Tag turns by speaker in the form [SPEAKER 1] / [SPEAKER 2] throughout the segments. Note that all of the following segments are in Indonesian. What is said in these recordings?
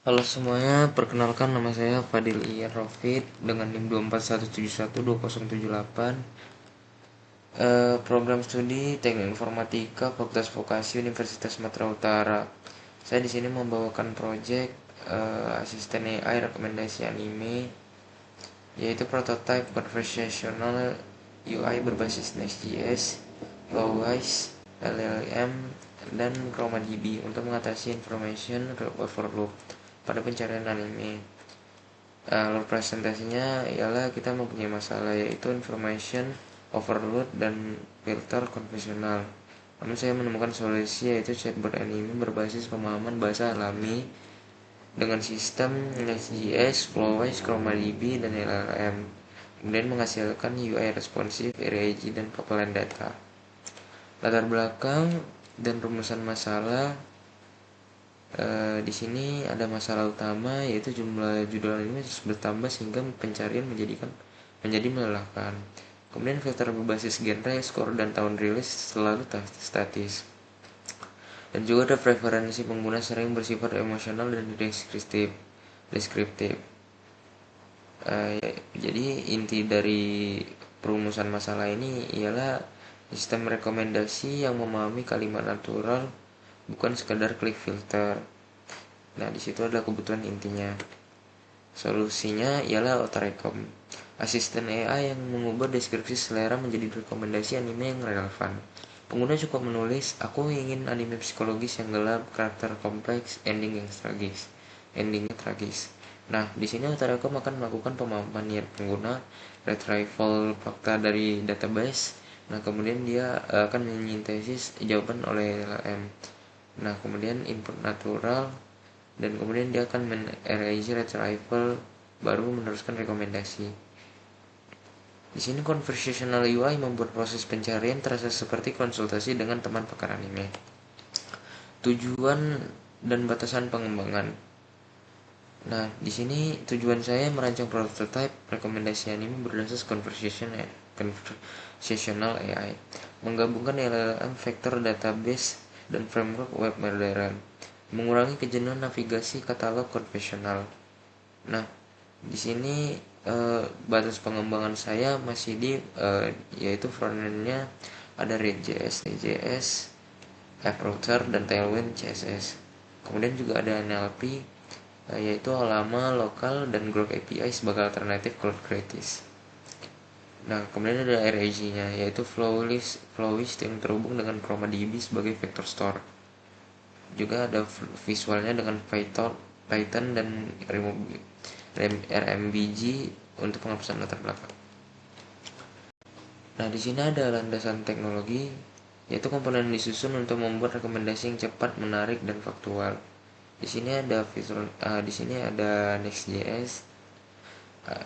[SPEAKER 1] Halo semuanya, perkenalkan nama saya Fadil Ian Rofid dengan NIM 241712078. Program studi Teknik Informatika Fakultas Vokasi Universitas Sumatera Utara. Saya di sini membawakan proyek asisten AI rekomendasi anime, yaitu prototype conversational UI berbasis Next.js, Flowise, LLM, dan ChromaDB untuk mengatasi information overload pada pencarian anime. Alur presentasinya ialah kita mempunyai masalah, yaitu information overload dan filter konvensional. Namun saya menemukan solusi, yaitu chatbot anime berbasis pemahaman bahasa alami dengan sistem Next.js, Flowise, ChromaDB, dan LLM, kemudian menghasilkan UI responsif, RAG, dan paparan data. Latar belakang dan rumusan masalah. Di sini ada masalah utama, yaitu jumlah judul anime terus bertambah sehingga pencarian menjadi melelahkan. Kemudian filter berbasis genre, skor, dan tahun rilis selalu statis. Dan juga ada preferensi pengguna sering bersifat emosional dan deskriptif. Jadi inti dari perumusan masalah ini ialah sistem rekomendasi yang memahami kalimat natural, bukan sekadar klik filter. Nah, di situ adalah kebutuhan intinya. Solusinya ialah Autorecom, asisten AI yang mengubah deskripsi selera menjadi rekomendasi anime yang relevan. Pengguna cukup menulis, "Aku ingin anime psikologis yang gelap, karakter kompleks, endingnya tragis." Nah, di sini Autorecom akan melakukan pemahaman niat pengguna, retrieval fakta dari database. Nah, kemudian dia akan menyintesis jawaban oleh LLM. Nah, kemudian input natural, dan kemudian dia akan men-erase retrieval baru meneruskan rekomendasi. Di sini conversational UI membuat proses pencarian terasa seperti konsultasi dengan teman pakar anime. Tujuan dan batasan pengembangan. Nah, di sini tujuan saya merancang prototype rekomendasi anime berdasarkan conversational AI, menggabungkan LLM, vector database, dan framework web modern, mengurangi kejenuhan navigasi katalog konvensional. Nah, di sini batas pengembangan saya masih yaitu frontend-nya ada React.js, Next.js, AppRouter, dan Tailwind CSS. Kemudian juga ada NLP, yaitu Olama, Lokal, dan Grok API sebagai alternatif Cloud Creatis. Nah, kemudian ada RAG-nya, yaitu Flowist yang terhubung dengan ChromaDB sebagai vector store. Juga ada visualnya dengan Python dan RMBG untuk penghapusan latar belakang. Nah, di sini ada landasan teknologi, yaitu komponen yang disusun untuk membuat rekomendasi yang cepat, menarik, dan faktual. Di sini ada Next.js,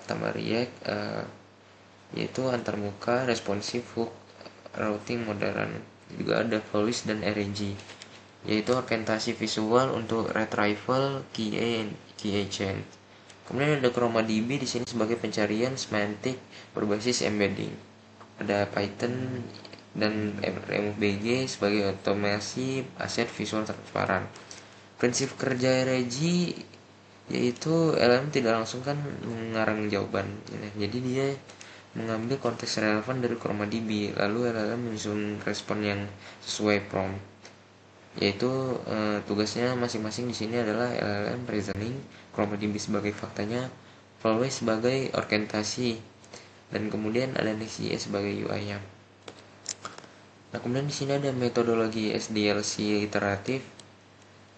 [SPEAKER 1] tambah React, yaitu antarmuka, responsif, hook, routing modern. Juga ada Flowist dan RAG, yaitu orientasi visual untuk retrieval, key chain. Kemudian ada ChromaDB di sini sebagai pencarian semantik berbasis embedding. Ada Python dan MFBG sebagai otomasi aset visual transparan. Prinsip kerja RAG yaitu LLM tidak langsung kan mengarang jawaban. Jadi dia mengambil konteks relevan dari ChromaDB, lalu LLM menyusun respon yang sesuai prompt. Yaitu tugasnya masing-masing di sini adalah LLM reasoning, ChromaDB sebagai faktanya, Flowise sebagai orientasi, dan kemudian ada Next.js sebagai UI-nya. Nah, kemudian di sini ada metodologi SDLC iteratif,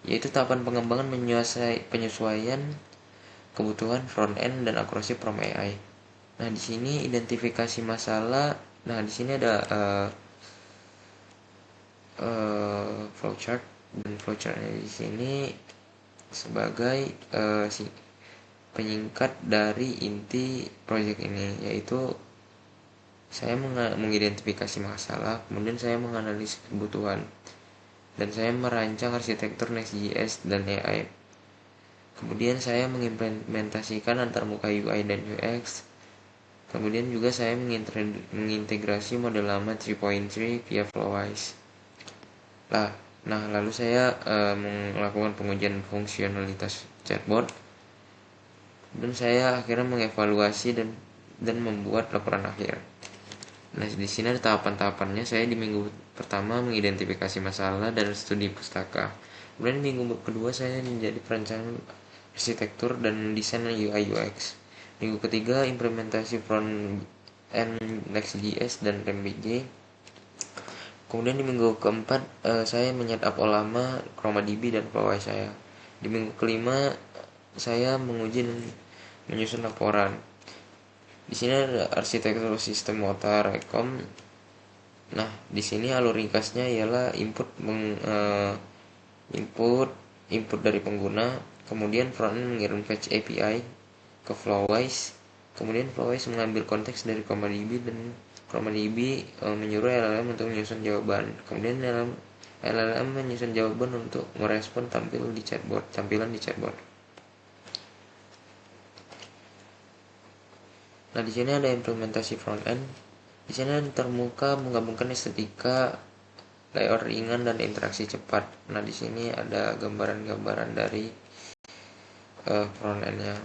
[SPEAKER 1] yaitu tahapan pengembangan penyesuaian kebutuhan front end dan akurasi prompt AI. Nah, di sini identifikasi masalah. Nah, di sini ada flowchart, dan flowchartnya di sini sebagai penyingkat dari inti proyek ini, yaitu saya mengidentifikasi masalah, kemudian saya menganalisis kebutuhan, dan saya merancang arsitektur Next.js dan AI. Kemudian saya mengimplementasikan antarmuka UI dan UX. Kemudian juga saya mengintegrasi model lama 3.3 via Flowise. Nah, Nah, lalu saya melakukan pengujian fungsionalitas chatbot dan saya akhirnya mengevaluasi dan membuat laporan akhir. Nah, di sini ada tahapan-tahapannya. Saya di minggu pertama mengidentifikasi masalah dan studi pustaka. Kemudian di minggu kedua saya menjadi perencanaan arsitektur dan desain UI UX. Minggu ketiga implementasi front end Next.js dan MBJ. Kemudian di minggu keempat saya menyetup lama ChromaDB dan Flowise saya. Di minggu kelima saya menguji dan menyusun laporan. Di sini ada arsitektur sistem Mota Rekom. Nah, di sini alur ringkasnya ialah input dari pengguna, kemudian frontend mengirim fetch API ke Flowise, kemudian Flowise mengambil konteks dari ChromaDB dan ChromaDB menyuruh LLM untuk menyusun jawaban. Kemudian LLM menyusun jawaban untuk merespon tampilan di chatbot. Nah, di sini ada implementasi front end. Di sini ada termuka menggabungkan estetika, layout ringan dan interaksi cepat. Nah, di sini ada gambaran-gambaran dari front end-nya.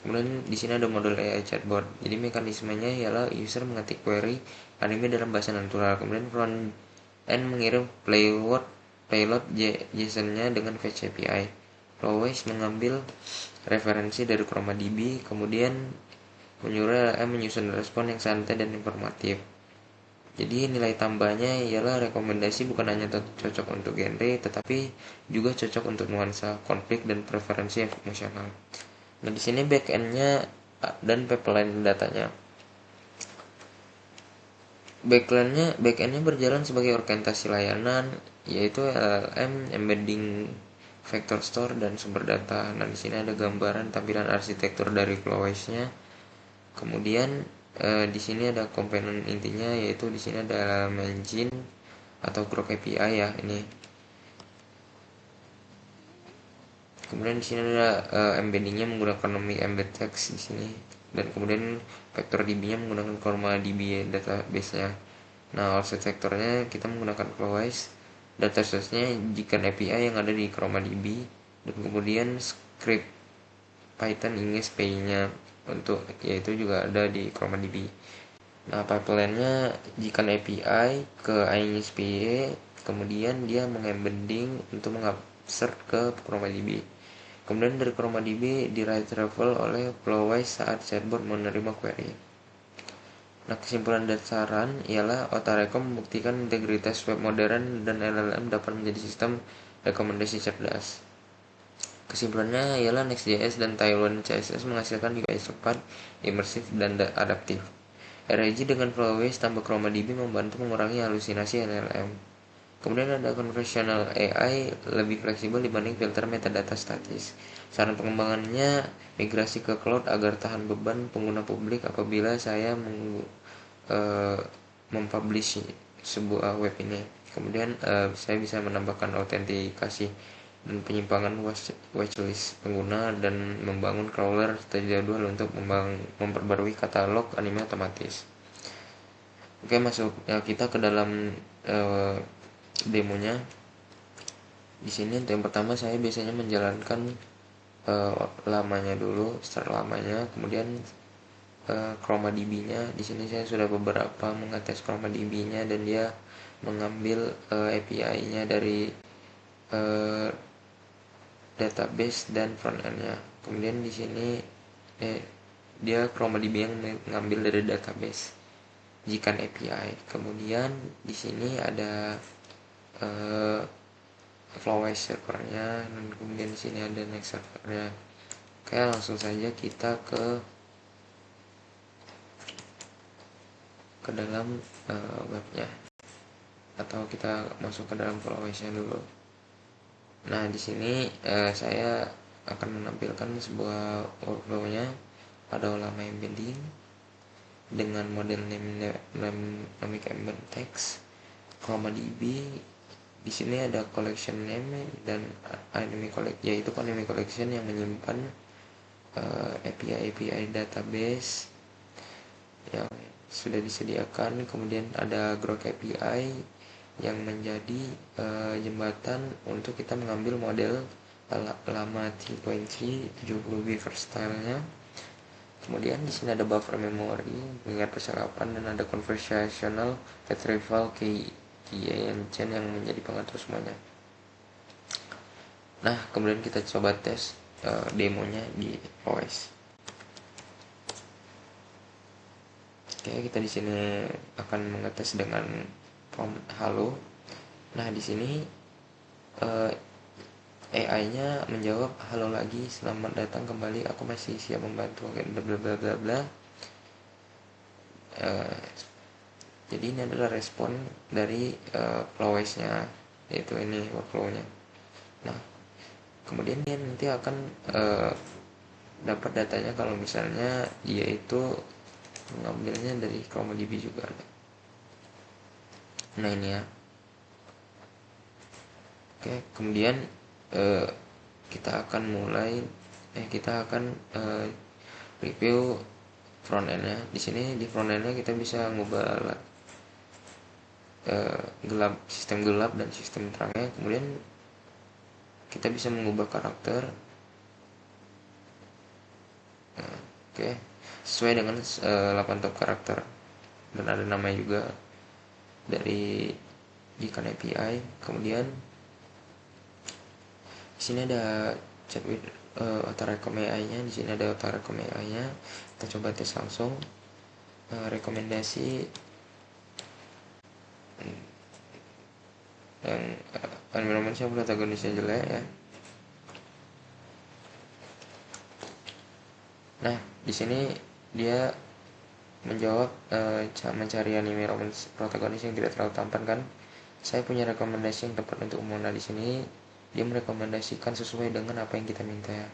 [SPEAKER 1] Kemudian di sini ada modul AI chatbot. Jadi mekanismenya ialah user mengetik query anime dalam bahasa natural. Kemudian front end mengirim payload JSON-nya dengan fetch API. Flowise mengambil referensi dari ChromaDB, kemudian menyuruh LLM menyusun respon yang santai dan informatif. Jadi nilai tambahnya ialah rekomendasi bukan hanya cocok untuk genre, tetapi juga cocok untuk nuansa, konflik, dan preferensi emosional. Nah, di sini backend-nya dan pipeline datanya. Backend-nya berjalan sebagai orientasi layanan, yaitu LLM, embedding vector store, dan sumber data. Nah, di sini ada gambaran tampilan arsitektur dari Flowise-nya. Kemudian di sini ada komponen intinya, yaitu di sini ada engine atau Grok API ya ini. Kemudian di sini ada embeddingnya menggunakan Nomic embed text di sini, dan kemudian vector DB-nya menggunakan ChromaDB database-nya. Nah, arsitekturnya kita menggunakan Flowise, data source-nya jika API yang ada di ChromaDB, dan kemudian script Python InSPI-nya untuk yaitu juga ada di ChromaDB. Nah, pipeline-nya jika API ke InSPI, kemudian dia mengembedding untuk menginsert ke ChromaDB. Kemudian dari ChromaDB di write retrieval oleh Flowise saat chatbot menerima query. Nah, kesimpulan dasaran ialah Otarekom membuktikan integritas web modern dan LLM dapat menjadi sistem rekomendasi cerdas. Kesimpulannya ialah Next.js dan Tailwind CSS menghasilkan UI cepat, imersif, dan adaptif. RAG dengan Flowise tambah ChromaDB membantu mengurangi halusinasi LLM. Kemudian ada conversational AI lebih fleksibel dibanding filter metadata statis. Saran pengembangannya migrasi ke cloud agar tahan beban pengguna publik apabila saya mempublish sebuah web ini. Kemudian saya bisa menambahkan autentikasi dan penyimpangan watchlist pengguna dan membangun crawler terjadwal untuk memperbarui katalog anime otomatis. Oke, masuk kita ke dalam demonya. Di sini yang pertama saya biasanya menjalankan lamanya dulu, start lamanya, kemudian ChromaDB-nya. Di sini saya sudah beberapa mengetes ChromaDB-nya dan dia mengambil API-nya dari database dan front end-nya. Kemudian di sini dia ChromaDB yang mengambil dari database jika API. Kemudian di sini ada Flowise servernya, dan kemudian di sini ada next servernya. Oke, langsung saja kita ke dalam webnya, atau kita masuk ke dalam Flowise-nya dulu. Nah, di sini saya akan menampilkan sebuah workflow-nya pada lama embedding dengan model Nomic embed text, ChromaDB. Di sini ada collection name dan anime collection, yaitu anime collection yang menyimpan API database yang sudah disediakan. Kemudian ada Grok API yang menjadi jembatan untuk kita mengambil model lama T20 70 beaver stylenya. Kemudian di sini ada buffer memory, mengingat percakapan, dan ada conversational retrieval key engine yang menjadi pengatur semuanya. Nah, kemudian kita coba tes demonya di OS. Oke, kita di sini akan mengetes dengan prompt halo. Nah, di sini AI-nya menjawab, halo lagi, selamat datang kembali, aku masih siap membantu, bla bla bla bla bla. Jadi ini adalah respon dari flow-nya, yaitu ini workflow-nya. Nah, kemudian dia nanti akan dapat datanya kalau misalnya dia itu mengambilnya dari ChromaDB juga. Nah, ini ya. Oke, kemudian kita akan review front end-nya. Di sini di front end-nya kita bisa ngubah sistem gelap dan sistem terangnya. Kemudian kita bisa mengubah karakter. Oke, sesuai dengan 8 top karakter, dan ada nama juga dari Beacon API. Kemudian di sini ada chat with auto-recom AI-nya. Di sini ada auto-recom AI-nya. Kita coba tes langsung. Rekomendasi yang environment-nya protagonisnya jelek ya. Nah, di sini dia menjawab mencari anime romance protagonis yang tidak terlalu tampan kan. Saya punya rekomendasi yang tepat untuk umum. Nah, di sini dia merekomendasikan sesuai dengan apa yang kita minta ya.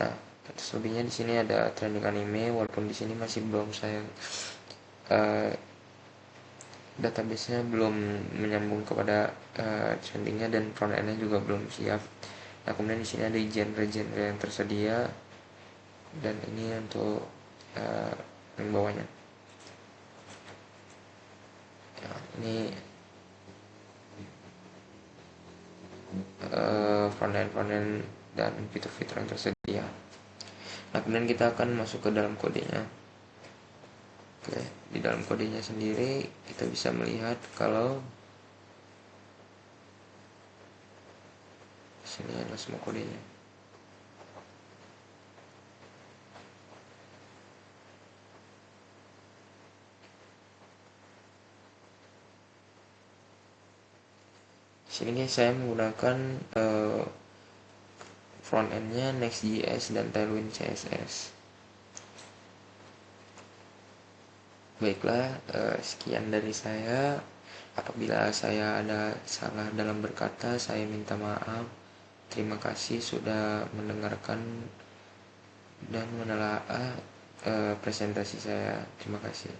[SPEAKER 1] Nah, selebihnya di sini ada trending anime, walaupun di sini masih belum saya database-nya belum menyambung kepada trendingnya, dan front end-nya juga belum siap. Nah, kemudian di sini ada genre-genre yang tersedia, dan ini untuk yang bawahnya. Ya, ini front end dan fitur-fitur yang tersedia. Nah, kemudian kita akan masuk ke dalam kodenya. Oke, di dalam kodenya sendiri kita bisa melihat kalau sini adalah semua kodenya. Sini guys, saya menggunakan front end-nya Next.js dan Tailwind CSS. Baiklah, sekian dari saya. Apabila saya ada salah dalam berkata, saya minta maaf. Terima kasih sudah mendengarkan dan menelaah presentasi saya. Terima kasih.